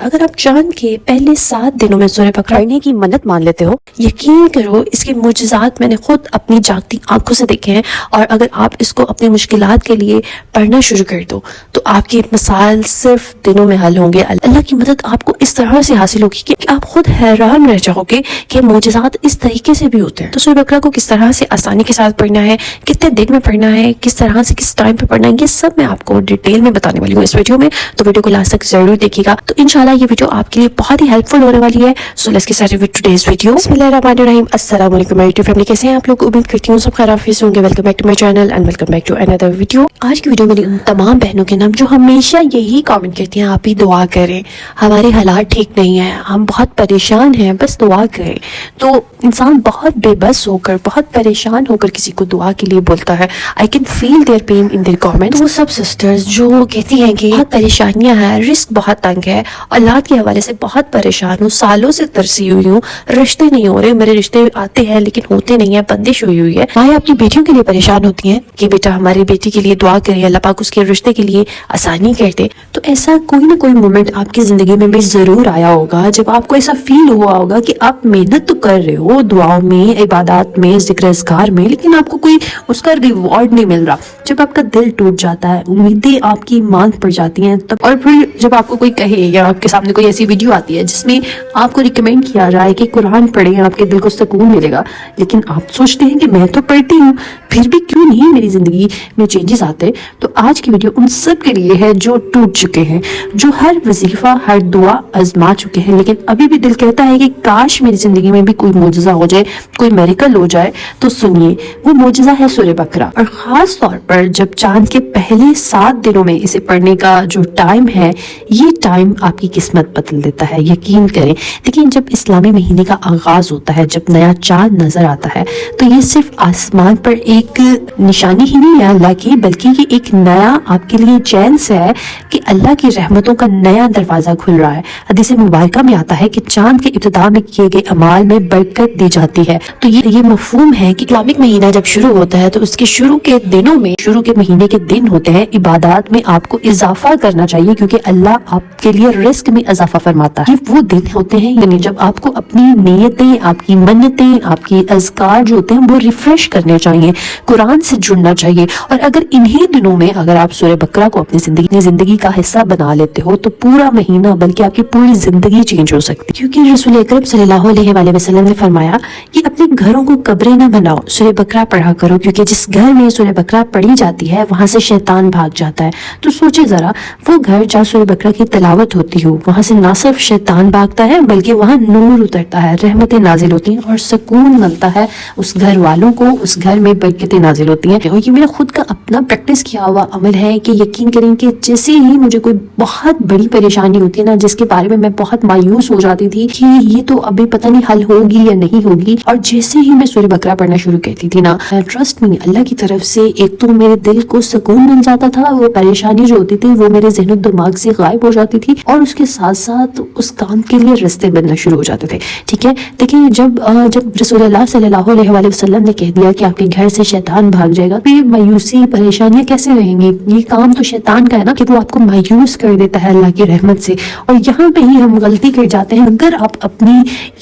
اگر آپ چاند کے پہلے 7 دنوں میں سورہ بقرہ پڑھنے کی منت مان لیتے ہو، یقین کرو اس کے معجزات میں نے خود اپنی جاگتی آنکھوں سے دیکھے ہیں، اور اگر آپ اس کو اپنی مشکلات کے لیے پڑھنا شروع کر دو تو آپ کی مسائل صرف دنوں میں حل ہوں گے۔ اللہ کی مدد آپ کو اس طرح سے حاصل ہوگی کہ آپ خود حیران رہ جاؤ گے کہ معجزات اس طریقے سے بھی ہوتے ہیں۔ تو سورہ بقرہ کو کس طرح سے آسانی کے ساتھ پڑھنا ہے، کتنے دن میں پڑھنا ہے، کس طرح سے کس ٹائم پہ پڑھنا ہے، یہ سب میں آپ کو ڈیٹیل میں بتانے والی ہوں اس ویڈیو میں، تو ویڈیو کو لاسٹ تک ضرور دیکھیے گا۔ تو انشاءاللہ یہ ویڈیو آپ کے لیے بہت ہی ہیلپ فل ہونے والی ہے۔ So let's get started with today's video. بسم اللہ الرحمن الرحیم۔ السلام علیکم میری فیملی، کیسے ہیں آپ لوگ؟ امید کرتی ہوں سب خیر عافیت ہوں گے۔ Welcome back to my channel and welcome back to another video. آج کی ویڈیو میری ان تمام بہنوں کے نام جو ہمیشہ یہی کامنٹ کرتی ہیں، آپ ہی دعا کریں، ہمارے حالات ٹھیک نہیں ہیں، ہم بہت پریشان ہیں، بس دعا کریں۔ تو انسان بہت بے بس ہو کر، بہت پریشان ہو کر کسی کو دعا کے لیے بولتا ہے۔ I can feel their pain in their comments. وہ سب سسٹرز جو کہتی ہیں کہ بہت پریشانیاں ہیں، رزق بہت تنگ ہے، اولاد کے حوالے سے بہت پریشان ہوں، سالوں سے ترسی ہوئی ہوں، رشتے نہیں ہو رہے، میرے رشتے آتے ہیں لیکن ہوتے نہیں ہیں، بندش ہوئی ہے۔ مائیں اپنی بیٹیوں کے لیے پریشان ہوتی ہیں کہ بیٹا ہماری بیٹی کے لیے دعا کریں، اللہ پاک اس کے رشتے کے لیے آسانی کر دے۔ تو ایسا کوئی نہ کوئی مومنٹ آپ کی زندگی میں بھی ضرور آیا ہوگا جب آپ کو ایسا فیل ہوا ہوگا کہ آپ محنت تو کر رہے ہو دعاؤں میں، عبادات میں، ذکر اذکار میں، لیکن آپ کو کوئی اس کا ریوارڈ نہیں مل رہا۔ جب آپ کا دل ٹوٹ جاتا ہے، امیدیں آپ کی ماند پڑ جاتی ہیں، تب اور پھر جب آپ کو کوئی کہے یا آپ کے سامنے کوئی ایسی ویڈیو آتی ہے جس میں آپ کو ریکمینڈ کیا جائے کہ قرآن پڑھیں، آپ کے دل کو سکون ملے گا، لیکن آپ سوچتے ہیں کہ میں تو پڑھتی ہوں پھر بھی کیوں نہیں میری زندگی میں چینجز آتے۔ تو آج کی ویڈیو ان سب کے لیے ہے جو ٹوٹ چکے ہیں، جو ہر وظیفہ، ہر دعا آزما چکے ہیں، لیکن ابھی بھی دل کہتا ہے کہ کاش میری زندگی میں بھی کوئی معجزہ ہو جائے، کوئی میریکل ہو جائے۔ تو سنیے، وہ معجزہ ہے سورہ بقرہ، اور خاص طور پر جب چاند کے پہلے 7 دنوں میں اسے پڑھنے کا جو ٹائم ہے، یہ ٹائم آپ کی قسمت بدل دیتا ہے، یقین کریں۔ لیکن جب اسلامی مہینے کا آغاز ہوتا ہے، جب نیا چاند نظر آتا ہے، تو یہ صرف آسمان پر ایک نشانی ہی نہیں ہے اللہ کی، بلکہ یہ ایک نیا آپ کے لیے چانس ہے کہ اللہ کی رحمتوں کا نیا دروازہ کھل رہا ہے۔ حدیث مبارکہ میں آتا ہے کہ چاند کے ابتدا میں کیے گئے اعمال میں برکت دی جاتی ہے۔ تو یہ مفہوم ہے کہ اسلامک مہینہ جب شروع ہوتا ہے تو اس کے شروع کے دنوں میں، شروع کے مہینے کے دن ہوتے ہیں، عبادات میں آپ کو اضافہ کرنا چاہیے، کیونکہ اللہ آپ کے لیے رزق میں اضافہ فرماتا ہے۔ یہ وہ دن ہوتے ہیں یعنی جب آپ کو اپنی نیتیں، آپ کی منتیں، آپ کی اذکار جو ہوتے ہیں وہ ریفریش کرنے چاہیے، قرآن سے جڑنا چاہیے۔ اور اگر انہی دنوں میں اگر آپ سورہ بقرہ کو اپنی زندگی کا حصہ بنا لیتے ہو تو پورا مہینہ بلکہ آپ کی پوری زندگی چینج ہو سکتی ہے، کیونکہ رسول اکرم صلی اللہ علیہ وآلہ وسلم نے فرمایا کہ اپنے گھروں کو قبریں نہ بناؤ، سورہ بقرہ پڑھا کرو، کیونکہ جس گھر میں سورہ بقرہ پڑھی جاتی ہے وہاں سے شیطان بھاگ جاتا ہے۔ تو سوچے ذرا، وہ گھر جہاں سورہ بقرہ کی تلاوت ہوتی ہو، وہاں سے نہ صرف شیطان بھاگتا ہے بلکہ وہاں نور اترتا ہے، رحمتیں نازل ہوتی ہیں اور سکون ملتا ہے اس گھر والوں کو، اس گھر میں برکتیں نازل ہوتی ہیں۔ اور یہ میرا خود کا اپنا پریکٹس کیا ہوا عمل ہے کہ یقین کریں کہ جیسے ہی مجھے کوئی بہت بڑی پریشانی ہوتی ہے نا، جس کے بارے میں بہت مایوس ہو جاتی تھی کہ یہ تو ابھی پتہ نہیں حل ہوگی یا نہیں ہوگی، اور جیسے ہی میں سورہ بقرہ پڑھنا شروع کرتی تھی نا، ٹرسٹ می، اللہ کی طرف سے ایک تو میرے دل کو سکون مل جاتا تھا، وہ پریشانی جو ہوتی تھی وہ میرے ذہن و دماغ سے غائب ہو جاتی تھی، اور اس کے ساتھ ساتھ اس کام کے لیے راستے بننا شروع ہو جاتے تھے۔ ٹھیک ہے، دیکھیں جب رسول اللہ صلی اللہ علیہ وآلہ وسلم نے کہہ دیا کہ آپ کے گھر سے شیطان بھاگ جائے گا، پھر مایوسی، پریشانیاں کیسے رہیں گی؟ یہ کام تو شیطان کا ہے نا کہ وہ آپ کو مایوس کر دیتا ہے اللہ کی رحمت سے، اور یہاں پہ ہی ہم غلطی کر جاتے ہیں۔ اگر آپ اپنی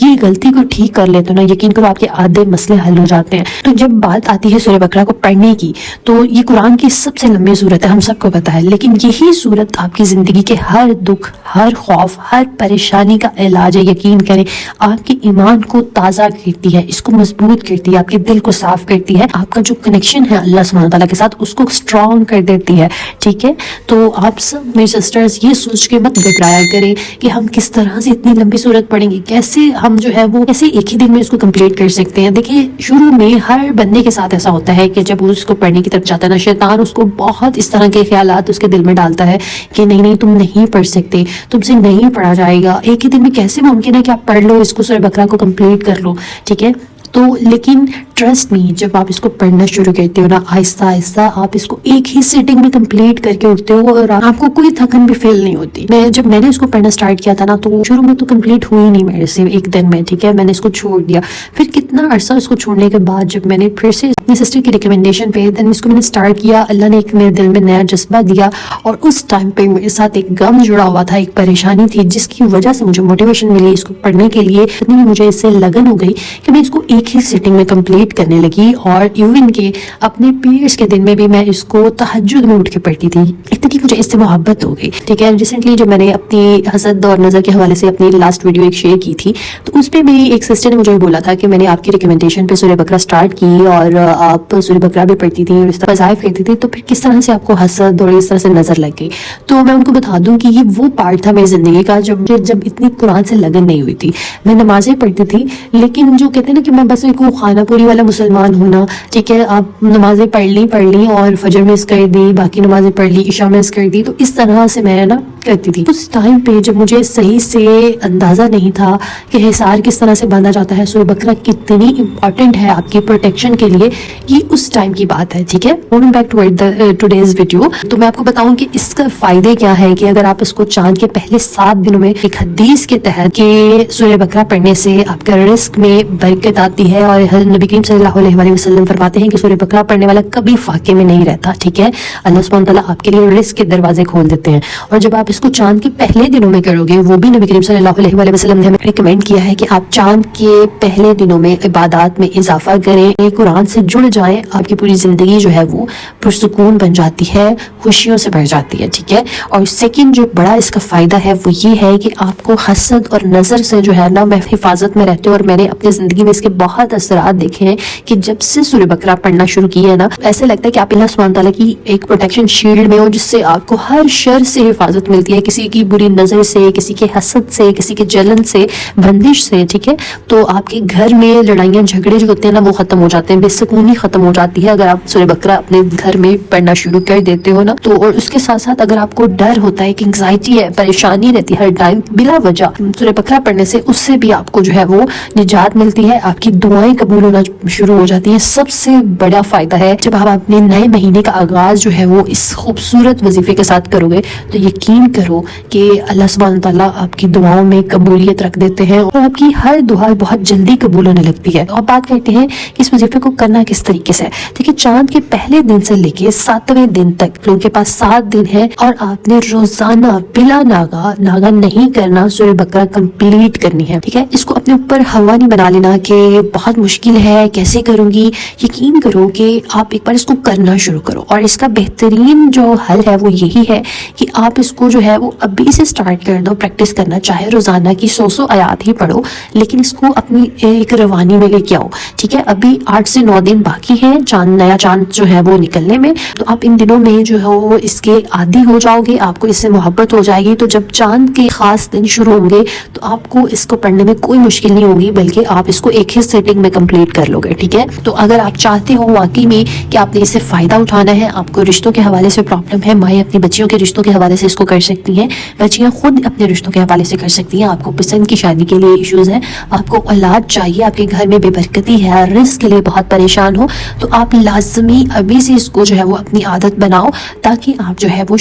یہ غلطی کو ٹھیک کر لیتے ہو نا، یقین کرو آپ کے آدھے مسئلے حل ہو جاتے ہیں۔ تو جب بات آتی ہے سورہ بقرہ کو پڑھنے کی، تو یہ قرآن کی سب سے لمبی سورت ہے، ہم سب کو پتا ہے، لیکن یہی سورت آپ کی زندگی کے ہر دکھ، ہر خوف، ہر پریشانی کا علاج ہے۔ یقین کریں، آپ کے ایمان کو تازہ کرتی ہے، اس کو مضبوط کرتی ہے، آپ کے دل کو صاف کرتی ہے، آپ کا جو کنیکشن ہے اللہ سبحانہ تعالیٰ کے ساتھ اس کو اسٹرانگ کر دیتی ہے۔ ٹھیک ہے، تو آپ سب میری سسٹرز یہ سوچ کے مت گھبرایا کریں کہ ہم کس طرح سے اتنی لمبی سورت پڑھیں گے، کیسے ہم جو ہے وہ کیسے ایک ہی دن میں اس کو کمپلیٹ کر سکتے ہیں۔ دیکھیں شروع میں ہر بندے کے ساتھ ایسا ہوتا ہے کہ جب وہ اس کو پڑھنے کی طرف جاتا ہے نا، شیطان اس کو بہت اس طرح کے خیالات اس کے دل میں ڈالتا ہے کہ نہیں تم نہیں پڑھ سکتے، تم سے نہیں پڑھا جائے گا، ایک ہی دن میں کیسے ممکن ہے کہ آپ پڑھ لو اس کو، سورہ بقرہ کو کمپلیٹ کر لو۔ ٹھیک ہے، تو لیکن ٹرسٹ می، جب آپ اس کو پڑھنا شروع کرتے ہو نا، آہستہ آہستہ آپ اس کو ایک ہی سیٹنگ میں کمپلیٹ کر کے اٹھتے ہو اور آپ کو کوئی تھکن بھی فیل نہیں ہوتی. جب میں نے اس کو پڑھنا سٹارٹ کیا تھا نا، تو شروع میں تو کمپلیٹ ہوئی نہیں میرے سے ایک دن میں. ٹھیک ہے، میں نے اس کو چھوڑ دیا. پھر کتنا عرصہ اس کو چھوڑنے کے بعد جب میں نے پھر سے اپنی سسٹر کی ریکمنڈیشن پہ دن اس کو میں نے سٹارٹ کیا، اللہ نے ایک میرے دل میں نیا جذبہ دیا. اور اس ٹائم پہ میرے ساتھ ایک غم جڑا ہوا تھا، ایک پریشانی تھی، جس کی وجہ سے مجھے موٹیویشن ملی اس کو پڑھنے کے لیے. اتنی مجھے اس سے لگن ہو گئی کہ میں اس کو ایک ہی سیٹنگ میں کمپلیٹ کرنے لگی. اور ایون کہ اپنے پیریڈس کے دن میں بھی میں اس کو تہجد میں اٹھ کے پڑھتی تھی. اتنی مجھے اس سے محبت ہو گئی. ٹھیک ہے، ریسنٹلی جب میں نے اپنی حسد اور نظر کے حوالے سے اپنی لاسٹ ویڈیو ایک شیئر کی تھی، تو اس پہ میری ایک سسٹر نے مجھے بولا تھا کہ میں نے آپ کی ریکمنڈیشن پہ سورہ بقرہ سٹارٹ کی اور آپ سورہ بقرہ بھی پڑھتی تھی اور اس طرح وظائف کرتی تھی، تو پھر کس طرح سے آپ کو حسد اور اس طرح سے نظر لگ گئی. تو میں ان کو بتا دوں کہ یہ وہ پارٹ تھا میری زندگی کا جب اتنی قرآن سے لگن نہیں ہوئی تھی. میں نمازیں پڑھتی تھی، لیکن جو کہتے ہیں نا کہ میں بس ایک خانہ پوری والا مسلمان ہونا. ٹھیک ہے، آپ نمازیں پڑھ لی اور فجر مس کر دی، باقی نمازیں پڑھ لی، عشاء مس کر دی، تو اس طرح سے میں نا کرتی تھی. اس ٹائم پہ جب مجھے صحیح سے اندازہ نہیں تھا کہ حصار کس طرح سے باندھا جاتا ہے، سورہ بقرہ کتنی امپورٹنٹ ہے آپ کی پروٹیکشن کے لیے، یہ اس ٹائم کی بات ہے. ٹھیک ہے، moving back toward today's video, تو میں آپ کو بتاؤں کہ اس کا فائدے کیا ہے کہ اگر آپ اس کو چاند کے پہلے 7 دنوں میں ایک حدیث کے تحت کہ سورہ بقرہ پڑھنے سے آپ کا رزق میں برکت آتی ہے. اور نبی کریم صلی اللہ علیہ وسلم فرماتے ہیں کہ سورہ بقرہ پڑھنے والا کبھی فاقے میں نہیں رہتا. ٹھیک ہے، اللہ سبحانہ وتعالیٰ آپ کے لیے رزق کے دروازے کھول دیتے ہیں. اور جب آپ اس کو چاند کے پہلے دنوں میں کرو گے، وہ بھی نبی کریم صلی اللہ علیہ وسلم نے ہمیں ریکمینڈ کیا ہے کہ آپ چاند کے پہلے دنوں میں عبادات میں اضافہ کریں، قرآن سے جڑ جائیں. آپ کی پوری زندگی جو ہے وہ پرسکون بن جاتی ہے، خوشیوں سے بھر جاتی ہے. ٹھیک ہے، اور سیکنڈ جو بڑا اس کا فائدہ ہے وہ یہ ہے کہ آپ کو حسد اور نظر سے جو ہے نا میں حفاظت میں رہتے ہو. اور میں نے اپنی زندگی میں اس کے بہت اثرات دیکھے ہیں کہ جب سے سورہ بقرہ پڑھنا شروع کی ہے نا، ایسے لگتا ہے کہ آپ اللہ سبحانہ تعالیٰ کی ایک پروٹیکشن شیلڈ میں ہو، جس سے آپ کو ہر شر سے حفاظت ملتی ہے، کسی کی بری نظر سے، کسی کے حسد سے، کسی کے جلن سے، بندش سے. ٹھیک ہے، تو آپ کے گھر میں لڑائیاں جھگڑے جو ہوتے ہیں نا وہ ختم ہو جاتے ہیں، بے سکونی ختم ہو جاتی ہے اگر آپ سورہ بقرہ اپنے گھر میں پڑھنا شروع کر دیتے ہو نا. تو اور اس کے ساتھ ساتھ اگر آپ کو ڈر ہوتا ہے، ایک انگزائٹی ہے، پریشانی رہتی ہے ہر ٹائم بلا وجہ، سورہ بقرہ پڑھنے سے اس سے بھی آپ کو جو ہے وہ نجات ملتی ہے، آپ کی دعائیں قبول ہونا شروع ہو جاتی ہیں. سب سے بڑا فائدہ ہے جب آپ اپنے نئے مہینے کا آغاز جو ہے وہ اس خوبصورت وظیفے کے ساتھ کرو گے، تو یقین کرو کہ اللہ سبحانہ تعالیٰ آپ کی دعاؤں میں قبولیت رکھ دیتے ہیں اور آپ کی ہر دعا بہت جلدی قبول ہونے لگتی ہے. اور بات کرتے ہیں کہ اس وظیفے کو کرنا کس طریقے سے. ٹھیک ہے، چاند کے پہلے دن سے لے کے 7ویں دن تک لوگوں کے پاس 7 دن ہے، اور آپ نے روزانہ بلا ناغا نہیں کرنا سورہ بقرہ کمپلیٹ کرنی ہے. ٹھیک ہے، اس کو اپنے اوپر ہوا نہیں بنا لینا کہ بہت مشکل ہے، کیسے کروں گی. یقین کرو کہ آپ ایک بار اس کو کرنا شروع کرو، اور اس کا بہترین جو حل ہے وہ یہی ہے کہ آپ اس کو جو ہے وہ ابھی سے سٹارٹ کر دو پریکٹس کرنا. چاہے روزانہ کی 100 آیات ہی پڑھو، لیکن اس کو اپنی ایک روانی میں لے کے آؤ. ٹھیک ہے، ابھی 8 سے 9 دن باقی ہیں نیا چاند جو ہے وہ نکلنے میں. تو آپ ان دنوں میں جو ہے وہ اس کے عادی ہو جاؤ گے، آپ کو اس سے محبت ہو جائے گی. تو جب چاند کے خاص دن شروع ہوں گے تو آپ کو اس کو پڑھنے میں کوئی مشکل نہیں ہوگی، بلکہ آپ اس کو ایک ہی سیٹنگ میں کمپلیٹ کر لو گے. ٹھیک ہے، تو اگر آپ چاہتے ہو واقعی میں کہ آپ نے اس سے فائدہ اٹھانا ہے، آپ کو رشتوں کے حوالے سے پرابلم ہے، مائیں اپنی بچیوں کے رشتوں کے حوالے سے اس کو کر سکتی ہیں، بچیاں خود اپنے رشتوں کے حوالے سے کر سکتی ہیں. آپ کو پسند کی شادی کے لیے ایشوز ہیں، آپ کو اولاد چاہیے، آپ کے گھر میں بے برکتی ہے، رزق کے لیے بہت پریشان ہو، تو آپ لازمی ابھی سے اس کو جو ہے وہ اپنی عادت بناؤ، تاکہ آپ جو ہے وہ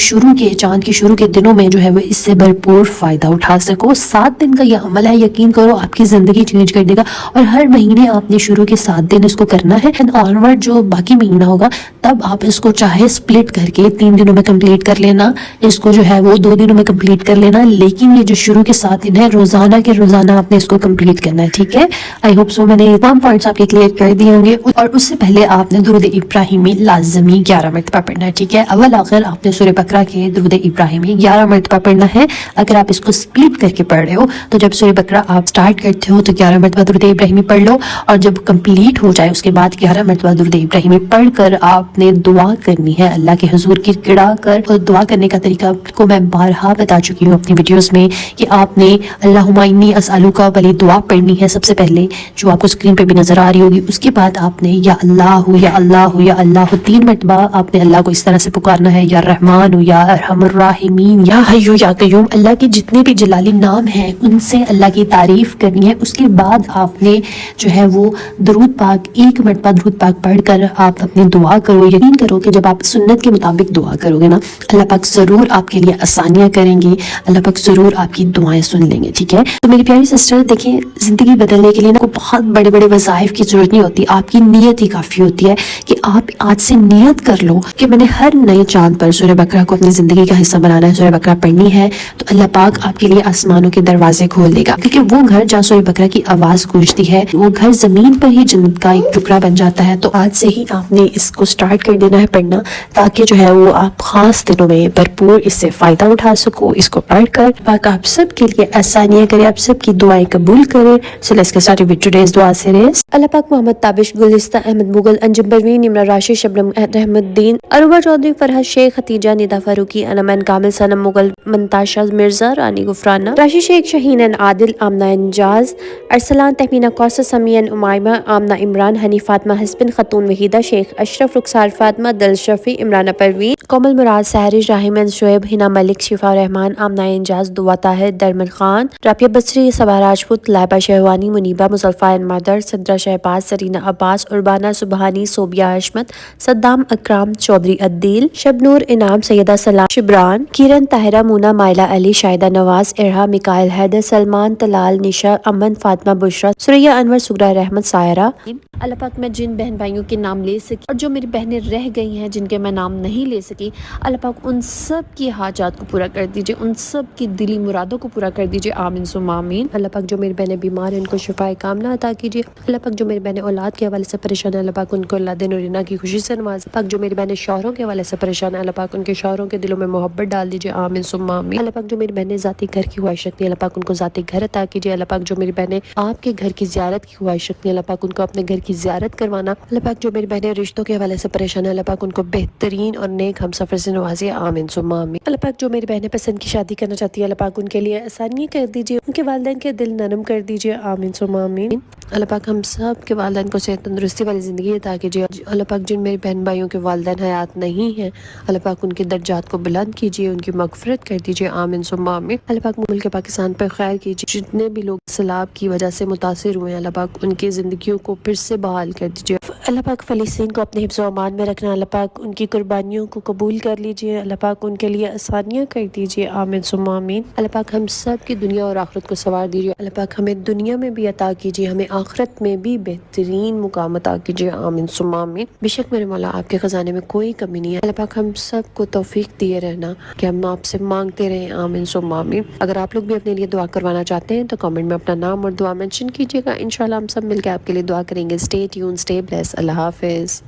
چاند کے شروع کے دنوں میں جو ہے وہ اس سے بھرپور فائدہ اٹھا سکو. 7 دن کا یہ عمل ہے، یقین کرو آپ کی زندگی چینج کر دے گا. اور ہر مہینے آپ نے شروع کے 7 دن اس کو کرنا ہے، آنورڈ جو باقی مہینہ ہوگا تب آپ اس کو چاہے سپلٹ کر کے 3 دنوں میں کمپلیٹ کر لینا، اس کو جو ہے وہ 2 دنوں میں کمپلیٹ کر لینا. لیکن یہ جو شروع کے 7 دن ہے، روزانہ کے روزانہ آپ نے اس کو کمپلیٹ کرنا ہے. ٹھیک ہے، آئی ہوپ سو میں نے تمام پوائنٹس آپ کے کلیئر کر دیے ہوں گے. اور اس سے پہلے آپ نے درود ابراہیمی لازمی 11 مرتبہ پڑھنا ہے. ٹھیک ہے، اول آخر آپ نے سورہ بقرہ کے درود ابراہیمی 11 مرتبہ پڑھنا ہے. اگر آپ اس کو سپلٹ کر کے پڑھ رہے ہو تو جب سورہ بقرہ آپ سٹارٹ کرتے ہو تو 11 مرتبہ درود ابراہیمی پڑھ لو، اور جب کمپلیٹ ہو جائے اس کے بعد 11 مرتبہ درود ابراہیمی پڑھ کر آپ نے دعا کرنی ہے اللہ کے حضور کی گڑا کر. اور دعا کرنے کا طریقہ کو میں بارہا بتا چکی ہوں اپنی ویڈیوز میں کہ آپ نے اللہم انی اسألک والی دعا پڑھنی ہے سب سے پہلے، جو آپ کو اسکرین پہ بھی نظر آ رہی ہوگی. اس کے بعد آپ نے یا اللہ یا اللہ یا اللہ 3 مرتبہ آپ نے اللہ کو اس طرح سے پکارنا ہے، یا رحمان یا ارحم الراحمین یا حی یا قیوم. اللہ کے جتنے بھی جلالی نام ہیں ان سے اللہ کی تعریف کرنی ہے. اس کے بعد آپ نے جو ہے وہ درود درود پاک ایک مرتبہ درود پاک پڑھ کر آپ اپنی دعا کرو. یقین کرو کہ جب آپ سنت کے مطابق دعا کرو گے نا, اللہ پاک ضرور آپ کے لیے آسانیاں کریں گے, اللہ پاک ضرور آپ کی دعائیں سن لیں گے. ٹھیک ہے, تو میری پیاری سسٹر دیکھیں, زندگی بدلنے کے لیے نا کوئی بہت بڑے بڑے وظائف کی ضرورت نہیں ہوتی, آپ کی نیت ہی کافی ہوتی ہے کہ آپ آج سے نیت کر لو کہ میں نے ہر نئے چاند پر سورہ بقرہ کو اپنی زندگی کا حصہ بنانا ہے, سورہ بقرہ پڑھنی ہے, تو اللہ پاک آپ کے لیے آسمانوں کے دروازے کھول دے گا. کیونکہ وہ گھر جہاں سورہ بقرہ کی آواز گونجتی ہے, وہ گھر زمین پر ہی جنت کا ایک ٹکڑا بن جاتا ہے. تو آج سے ہی آپ نے اس کو سٹارٹ کر دینا ہے پڑھنا, تاکہ جو ہے وہ آپ خاص دنوں میں بھرپور اس سے فائدہ اٹھا سکو. اس کو پڑھ کر پاک آپ سب کے لیے آسانیاں کرے, آپ سب کی دعائیں قبول کرے. So let's get started with today's دعا series. اللہ پاک محمد تابش, گلستہ احمد مغل, انجم پروین, عمران راشد, شبنم احمد الدین, عروبہ چودھری, فرحت شیخ, ختیجہ ندا فاروقی, انمن کامل, سنم مغل, منتاشا مرزا, رانی غفرانہ, راشد شیخ, شہین عادل, آمنہ انجاز, ارسلان, تہمینہ کوثر, سمیان امائمہ, آمنہ عمران, ہنی فاطمہ, حسبن خاتون, وحیدہ شیخ, اشرف, رخسار فاطمہ, دل شفیع, عمرانہ پروین, کومل مراد, سحرش, راہمن شعیب, ہنا ملک, شفا رحمان, آمنہ انجاز, دعا طاہر, درمن خان, رابعہ بصری, صبا راجپوت, لائبہ شہوانی, منیبہ, مزلفہ مادر, صدرہ شہباز, سرینہ عباس, اربانہ سبحانی, صوبیہ حشمت, صدام اکرام, چودھری عدیل, شبنور انعام, سیدہ سلام شبران, کرن طاہرہ, مونا, مائلہ علی, شاہدہ نواز, ارہا, مکائل حیدر, سلمان, طلال, نشا, امن, فاطمہ, بشرا, سریہ انور, سغرا رحمت, سائرہ. اللہ پاک میں جن بہن بھائیوں کے نام لے سکی اور جو میری بہنیں رہ گئی ہیں جن کے میں نام نہیں لے سکی, اللہ پاک ان سب کی حاجات کو پورا کر دیجئے, ان سب کی دلی مرادوں کو پورا کر دیجئے, آمین ثم آمین. اللہ پاک جو میری بہنیں بیمار ہیں ان کو شفائے کاملہ عطا کیجئے. اللہ پاک جو میری بہنیں اولاد کے حوالے سے پریشان ہیں, اللہ پاک ان کو اللہ دین اور رینا کی خوشی سے نواز. پاک جو میری بہنیں شوہروں کے حوالے سے پریشان ہیں, اللہ پاک ان کے شوہروں کے دلوں میں محبت ڈال دیجئے, آمین ثم آمین. اللہ پاک جو میری بہنیں ذاتی گھر کی خواہش رکھتی ہیں, اللہ پاک ان کو ذاتی گھر عطا کیجئے. اللہ پاک جو میری بہنیں آپ کے گھر کی زیارت کی خواہش رکھتی ہیں, اللہ پاک ان کو اپنے گھر کی زیارت کروانا. اللہ پاک جو میری بہنیں رشتوں کے حوالے سے پریشان ہیں, اللہ پاک ان کو بہترین اور نیک ہم سفر سے نوازیے, آمین ثم آمین. اللہ پاک جو میری بہنیں پسند کی شادی کرنا چاہتی ہے, اللہ پاک ان کے لیے آسانی کر دیجئے, ان کے والدین کے دل نرم کر دیجئے, آمین ثم آمین. اللہ پاک ہم سب کے والدین کو صحت تندرستی والی زندگی عطا کیجئے. اللہ پاک جن میری بہن بھائیوں کے والدین حیات نہیں ہیں, اللہ پاک ان کے درجات کو بلند کیجئے, ان کی مغفرت کر دیجئے, آمین ثم آمین. اللہ پاک ملک پاکستان پر خیر کیجئے. جتنے بھی لوگ سیلاب کی وجہ سے متاثر ہوئے ہیں, اللہ پاک ان کی زندگیوں کو پھر سے بحال کر دیجئے. اللہ پاک فلسطین کو اپنے حفظ و امان میں رکھنا, اللہ پاک ان کی قربانیوں کو قبول کر لیجئے, اللہ پاک ان کے لیے آسانیاں کر دیجئے, آمین ثم آمین. اللہ پاک ہم سب کی دنیا اور آخرت کو سنوار دیجئے. اللہ پاک ہمیں دنیا میں بھی عطا کیجئے, ہمیں آخرت میں بھی بہترین مقام عطا کیجئے, آمین ثم آمین. بے شک میرے مولا آپ کے خزانے میں کوئی کمی نہیں ہے. اللہ پاک ہم سب کو توفیق دیے رہنا کہ ہم آپ سے مانگتے رہیں, آمین ثم آمین. اگر آپ لوگ بھی اپنے لیے دعا کروانا چاہتے ہیں تو کامنٹ میں اپنا نام اور دعا مینشن کیجئے گا, انشاءاللہ ہم سب مل کے آپ کے لیے دعا کریں گے. اسٹے ٹیون, اسٹے بلیس, اللہ حافظ.